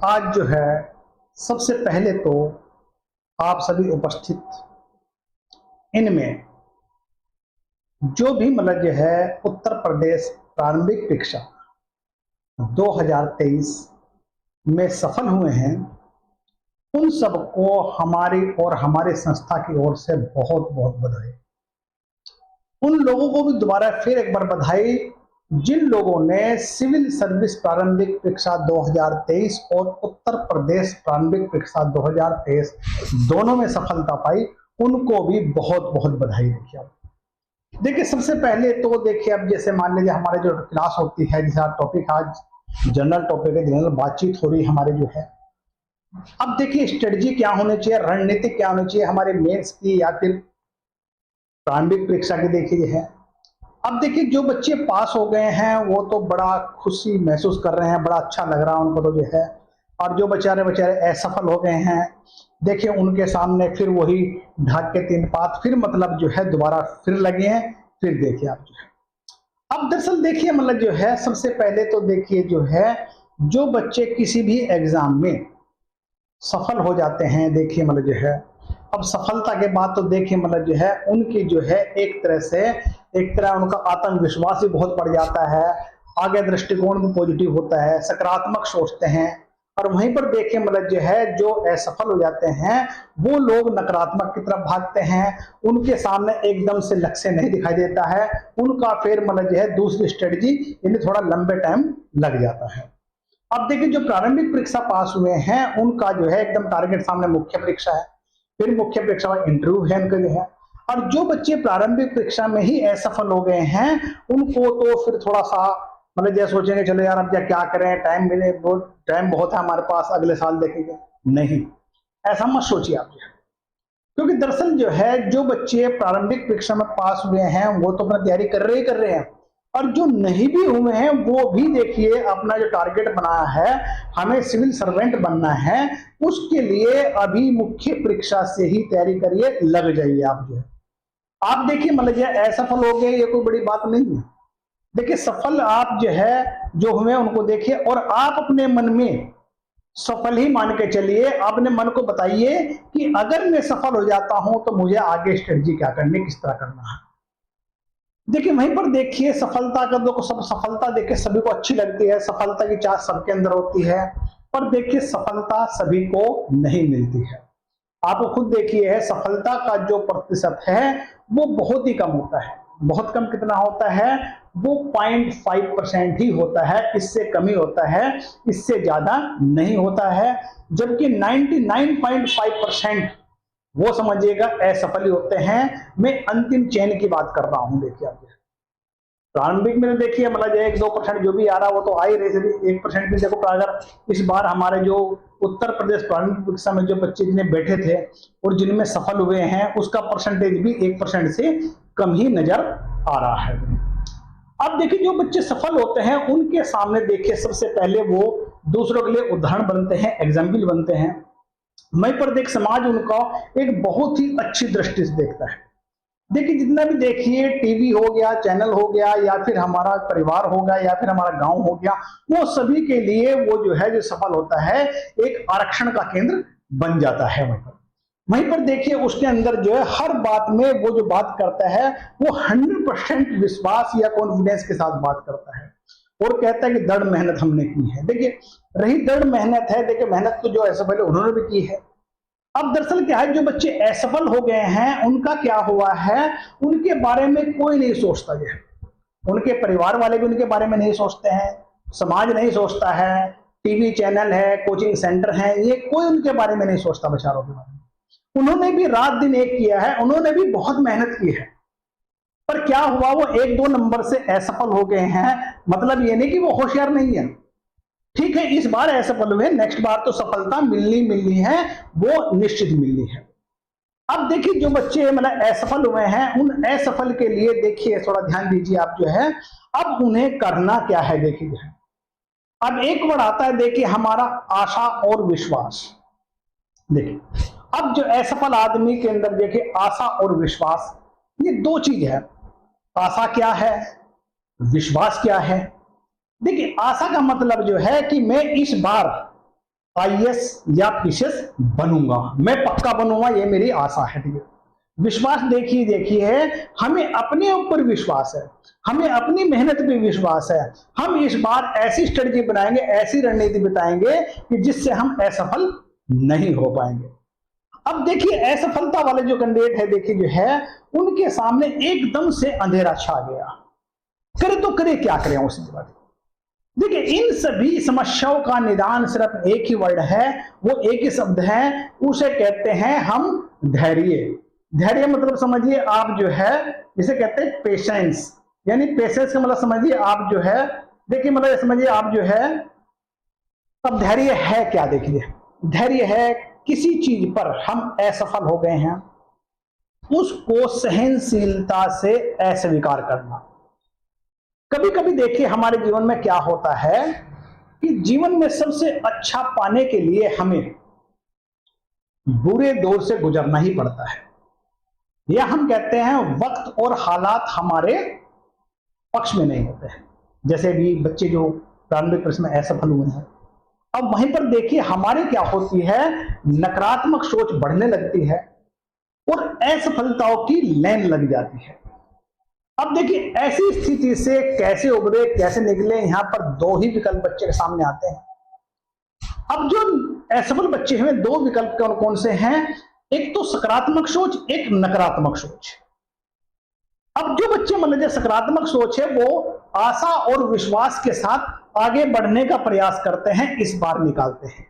आज जो है सबसे पहले तो आप सभी उपस्थित इनमें जो भी मतलब जो है उत्तर प्रदेश प्रारंभिक परीक्षा 2023 में सफल हुए हैं, उन सबको हमारी और हमारी संस्था की ओर से बहुत बहुत बधाई। उन लोगों को भी दोबारा फिर एक बार बधाई जिन लोगों ने सिविल सर्विस प्रारंभिक परीक्षा 2023 और उत्तर प्रदेश प्रारंभिक परीक्षा 2023 दोनों में सफलता पाई, उनको भी बहुत बहुत बधाई। देखिए सबसे पहले तो देखिए, अब जैसे मान लीजिए हमारे जो क्लास होती है, जैसे टॉपिक आज जनरल टॉपिक है, जनरल बातचीत हो रही हमारे जो है। अब देखिए स्ट्रेटजी क्या होनी चाहिए, रणनीति क्या होनी चाहिए हमारे मेंस की या फिर प्रारंभिक परीक्षा की। देखिए है, अब देखिए जो बच्चे पास हो गए हैं वो तो बड़ा खुशी महसूस कर रहे हैं, बड़ा अच्छा लग रहा है उनको तो जो है। और जो बेचारे असफल हो गए हैं, देखिए उनके सामने फिर वही ढाक के तीन पात, फिर मतलब जो है दोबारा फिर लगे हैं। फिर देखिए आप जो है, अब दरअसल देखिए मतलब जो है सबसे पहले तो देखिए जो है, जो बच्चे किसी भी एग्जाम में सफल हो जाते हैं, देखिए मतलब जो है, अब सफलता के बाद तो देखिए मतलब जो है उनकी जो है एक तरह उनका आत्मविश्वास भी बहुत बढ़ जाता है, आगे दृष्टिकोण भी पॉजिटिव होता है, सकारात्मक सोचते हैं। और वहीं पर देखिए मतलब जो है, जो असफल हो जाते हैं वो लोग नकारात्मक की तरफ भागते हैं, उनके सामने एकदम से लक्ष्य नहीं दिखाई देता है, उनका फिर मतलब जो है दूसरी स्ट्रेटजी यानी थोड़ा लंबे टाइम लग जाता है। अब देखिए जो प्रारंभिक परीक्षा पास हुए हैं उनका जो है एकदम टारगेट सामने मुख्य परीक्षा है, फिर मुख्य परीक्षा में इंटरव्यू है उनका जो है। और जो बच्चे प्रारंभिक परीक्षा में ही असफल हो गए हैं उनको तो फिर थोड़ा सा मतलब जैसे सोचेंगे चलो यार अब क्या करें, टाइम मिले, टाइम बहुत है हमारे पास, अगले साल देखेंगे। नहीं, ऐसा मत सोचिए आप, क्योंकि दरअसल जो है जो बच्चे प्रारंभिक परीक्षा में पास हुए हैं वो तो अपना तैयारी कर रहे हैं, और जो नहीं भी हुए हैं वो भी देखिए अपना जो टारगेट बनाया है, हमें सिविल सर्वेंट बनना है, उसके लिए अभी मुख्य परीक्षा से ही तैयारी करिए, लग जाइए आप जो है। आप देखिए मतलब ये असफल हो गए ये कोई बड़ी बात नहीं है। देखिए सफल आप जो है जो हुए उनको देखिए, और आप अपने मन में सफल ही मान के चलिए, अपने मन को बताइए कि अगर मैं सफल हो जाता हूं तो मुझे आगे स्ट्रेटजी क्या करनी, किस तरह करना है। देखिए वहीं पर देखिए सफलता का तो सब सफलता देखिए सभी को अच्छी लगती है, सफलता की चाह सबके अंदर होती है, पर देखिए सफलता सभी को नहीं मिलती है। आप खुद देखिए है, सफलता का जो प्रतिशत है वो बहुत ही कम होता है। बहुत कम कितना होता है, वो 0.5% ही होता है, इससे कम ही होता है, इससे ज्यादा नहीं होता है। जबकि 99.5% वो समझिएगा असफल ही होते हैं। मैं अंतिम चयन की बात कर रहा हूं। देखिए आप प्रारंभिक में देखिए मतलब 1-2% जो भी आ रहा वो तो आ ही रही, 1% भी देखो। अगर इस बार हमारे जो उत्तर प्रदेश प्रारंभिक परीक्षा में जो बच्चे जिन्हें बैठे थे और जिनमें सफल हुए हैं उसका परसेंटेज भी 1% से कम ही नजर आ रहा है। अब देखिए जो बच्चे सफल होते हैं उनके सामने देखिए सबसे पहले वो दूसरों के लिए उदाहरण बनते हैं, एग्जाम्पल बनते हैं। वहीं पर देख समाज उनका एक बहुत ही अच्छी दृष्टि से देखता है। देखिए जितना भी देखिए टीवी हो गया, चैनल हो गया, या फिर हमारा परिवार होगा, या फिर हमारा गांव हो गया, वो सभी के लिए वो जो है जो सफल होता है एक आरक्षण का केंद्र बन जाता है। वहीं पर देखिए उसके अंदर जो है हर बात में वो जो बात करता है वो 100% विश्वास या कॉन्फिडेंस के साथ बात करता है और कहता है कि दृढ़ मेहनत हमने की है। देखिए रही दृढ़ मेहनत है, देखिए मेहनत तो जो ऐसे पहले उन्होंने भी की है। अब दरअसल क्या है, जो बच्चे असफल हो गए हैं उनका क्या हुआ है, उनके बारे में कोई नहीं सोचता है। उनके परिवार वाले भी उनके बारे में नहीं सोचते हैं, समाज नहीं सोचता है, टीवी चैनल है, कोचिंग सेंटर है, ये कोई उनके बारे में नहीं सोचता बेचारों के बारे में। उन्होंने भी रात दिन एक किया है, उन्होंने भी बहुत मेहनत की है, पर क्या हुआ, वो 1-2 नंबर से असफल हो गए हैं। मतलब ये नहीं कि वो होशियार नहीं है, ठीक है इस बार असफल हुए, नेक्स्ट बार तो सफलता मिलनी है, वो निश्चित मिलनी है। अब देखिए जो बच्चे मतलब असफल हुए हैं उन असफल के लिए देखिए थोड़ा ध्यान दीजिए आप जो है, अब उन्हें करना क्या है। देखिए अब एक वर्ड आता है देखिए हमारा आशा और विश्वास। देखिए अब जो असफल आदमी के अंदर देखिए आशा और विश्वास, ये दो चीज है। आशा क्या है, विश्वास क्या है। देखिए आशा का मतलब जो है कि मैं इस बार आईएएस या पीसीएस बनूंगा, मैं पक्का बनूंगा, ये मेरी आशा है। ठीक है, विश्वास देखिए हमें अपने ऊपर विश्वास है, हमें अपनी मेहनत पे विश्वास है। हम इस बार ऐसी स्ट्रेटजी बनाएंगे, ऐसी रणनीति बताएंगे कि जिससे हम असफल नहीं हो पाएंगे। अब देखिए असफलता वाले जो कैंडिडेट है, देखिए जो है उनके सामने एकदम से अंधेरा छा गया, करे तो करे क्या करें उसके बाद। देखिए इन सभी समस्याओं का निदान सिर्फ एक ही वर्ड है, वो एक ही शब्द है, उसे कहते हैं हम धैर्य। धैर्य मतलब समझिए आप जो है जिसे कहते हैं पेशेंस, यानी पेशेंस का मतलब समझिए आप जो है, देखिए मतलब समझिए आप जो है, अब धैर्य है क्या, देखिए धैर्य है किसी चीज पर हम असफल हो गए हैं, उसको सहनशीलता से अस्वीकार करना। कभी कभी देखिए हमारे जीवन में क्या होता है कि जीवन में सबसे अच्छा पाने के लिए हमें बुरे दौर से गुजरना ही पड़ता है, या हम कहते हैं वक्त और हालात हमारे पक्ष में नहीं होते हैं। जैसे भी बच्चे जो प्रारंभिक वर्ष में असफल हुए हैं, अब वहीं पर देखिए हमारी क्या होती है, नकारात्मक सोच बढ़ने लगती है और असफलताओं की लाइन लग जाती है। अब देखिए ऐसी स्थिति से कैसे उभरे, कैसे निकले, यहां पर दो ही विकल्प बच्चे के सामने आते हैं। अब जो असफल बच्चे हैं, दो विकल्प कौन कौन से हैं, एक तो सकारात्मक सोच, एक नकारात्मक सोच। अब जो बच्चे मान लीजिए सकारात्मक सोच है, वो आशा और विश्वास के साथ आगे बढ़ने का प्रयास करते हैं, इस बार निकालते हैं।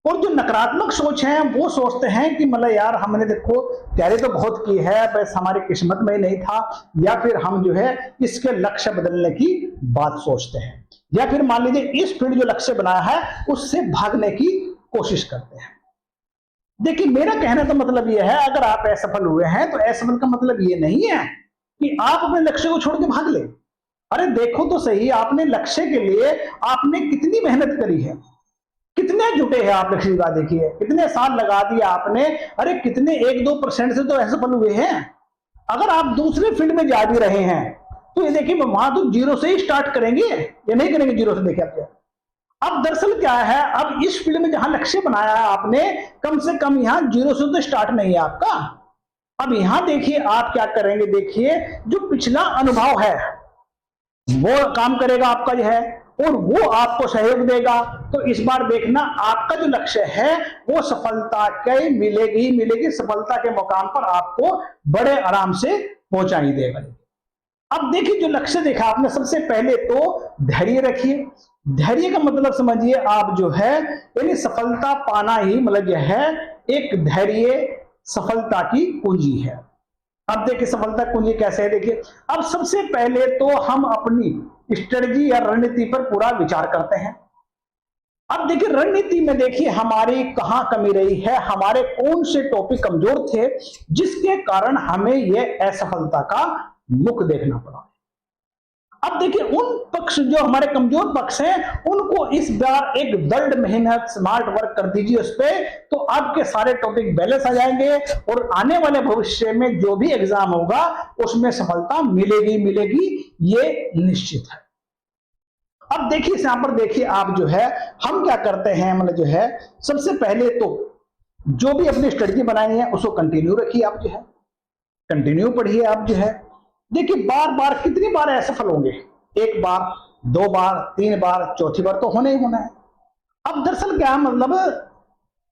और जो नकारात्मक सोच है, वो सोचते हैं कि मतलब यार हमने देखो तैयारी तो बहुत की है, बस हमारी किस्मत में ही नहीं था, या फिर हम जो है इसके लक्ष्य बदलने की बात सोचते हैं, या फिर मान लीजिए इस फील्ड जो लक्ष्य बनाया है उससे भागने की कोशिश करते हैं। देखिए मेरा कहने का मतलब यह है, अगर आप असफल हुए हैं तो असफल का मतलब ये नहीं है कि आप अपने लक्ष्य को छोड़ के भाग ले। अरे देखो तो सही, आपने लक्ष्य के लिए आपने कितनी मेहनत करी है, कितने जुटे हैं आप लक्ष्य का, देखिए कितने साल लगा दिए आपने, अरे कितने 1-2% से तो असफल हुए हैं। अगर आप दूसरे फील्ड में जा भी रहे हैं तो ये देखिए वहां तो जीरो से ही स्टार्ट करेंगे, ये नहीं करेंगे जीरो से। देखिए आप अब दरअसल क्या है, अब इस फील्ड में जहां लक्ष्य बनाया है आपने, कम से कम यहां जीरो से तो स्टार्ट नहीं है आपका। अब यहां देखिए आप क्या करेंगे, देखिए जो पिछला अनुभव है वो काम करेगा आपका जो है, और वो आपको सहयोग देगा। तो इस बार देखना आपका जो लक्ष्य है वो सफलता के मिलेगी ही मिलेगी, सफलता के मुकाम पर आपको बड़े आराम से पहुंचा ही देगा। अब देखिए जो लक्ष्य देखा आपने, सबसे पहले तो धैर्य रखिए। धैर्य का मतलब समझिए आप जो है, यानी सफलता पाना ही मतलब यह है, एक धैर्य सफलता की कुंजी है। अब देखिए सफलता कुंजी कैसे है, देखिए अब सबसे पहले तो हम अपनी स्ट्रेटजी या रणनीति पर पूरा विचार करते हैं। अब देखिए रणनीति में देखिए हमारी कहां कमी रही है, हमारे कौन से टॉपिक कमजोर थे जिसके कारण हमें यह असफलता का मुख देखना पड़ा। अब देखिए उन पक्ष जो हमारे कमजोर पक्ष हैं, उनको इस बार एक दृढ़ मेहनत स्मार्ट वर्क कर दीजिए उस पे, तो आपके सारे टॉपिक बैलेंस आ जाएंगे और आने वाले भविष्य में जो भी एग्जाम होगा उसमें सफलता मिलेगी मिलेगी, ये निश्चित है। अब देखिए यहां पर देखिए आप जो है, हम क्या करते हैं, मतलब जो है सबसे पहले तो जो भी अपनी स्ट्रेटजी बनाई है उसको कंटिन्यू रखिए, आप जो है कंटिन्यू पढ़िए। आप जो है देखिए बार बार कितनी बार असफल होंगे, एक बार, दो बार, तीन बार, चौथी बार तो होना ही होना है। अब दरअसल क्या मतलब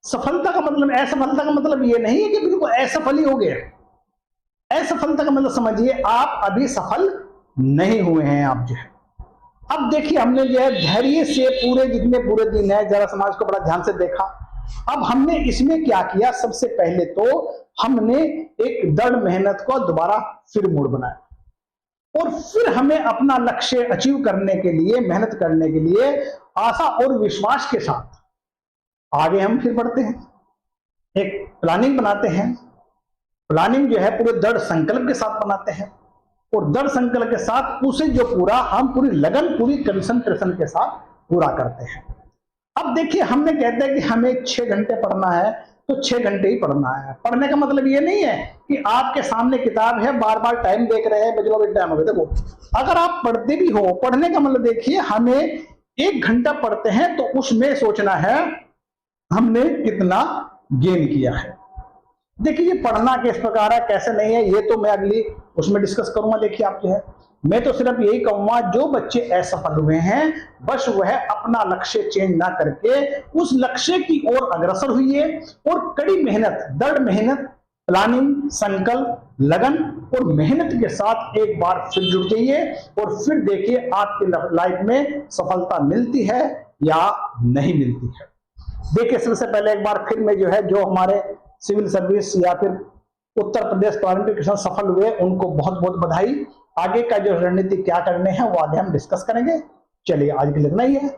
सफलता का मतलब, असफलता का मतलब ये नहीं है कि बिल्कुल असफल ही हो गए। असफलता का मतलब समझिए आप अभी सफल नहीं हुए हैं आप जो है। अब देखिए हमने जो है धैर्य से पूरे जितने पूरे दिन है, जरा समाज को बड़ा ध्यान से देखा। अब हमने इसमें क्या किया, सबसे पहले तो हमने एक दृढ़ मेहनत को दोबारा फिर मोड़ बनाया, और फिर हमें अपना लक्ष्य अचीव करने के लिए, मेहनत करने के लिए आशा और विश्वास के साथ आगे हम फिर बढ़ते हैं, एक प्लानिंग बनाते हैं। प्लानिंग जो है पूरे दृढ़ संकल्प के साथ बनाते हैं, और दृढ़ संकल्प के साथ उसे जो पूरा हम पूरी लगन, पूरी कंसंट्रेशन के साथ पूरा करते हैं। अब देखिए हमने कहते हैं कि हमें 6 घंटे पढ़ना है तो 6 घंटे ही पढ़ना है। पढ़ने का मतलब ये नहीं है कि आपके सामने किताब है, बार बार टाइम देख रहे हैं, बजलो टाइम हो गया। देखो अगर आप पढ़ते भी हो, पढ़ने का मतलब देखिए हमें 1 घंटा पढ़ते हैं तो उसमें सोचना है हमने कितना गेन किया है। देखिए ये पढ़ना किस प्रकार है कैसे नहीं है ये तो मैं अगली उसमें डिस्कस करूंगा। देखिए आप जो है मैं तो सिर्फ यही कहूंगा जो बच्चे असफल हुए हैं बस वह अपना लक्ष्य चेंज ना करके उस लक्ष्य की ओर अग्रसर हुई और कड़ी मेहनत, दृढ़ मेहनत, प्लानिंग, संकल्प, लगन और मेहनत के साथ एक बार फिर जुट जाइए और फिर देखिए आपकी लाइफ में सफलता मिलती है या नहीं मिलती है। देखिए सबसे पहले एक बार फिर मैं जो है जो हमारे सिविल सर्विस या फिर उत्तर प्रदेश पार्लियामेंट्री किसान सफल हुए उनको बहुत बहुत बधाई। आगे का जो रणनीति क्या करने हैं वो आगे हम डिस्कस करेंगे। चलिए आज के लिए इतना ही है।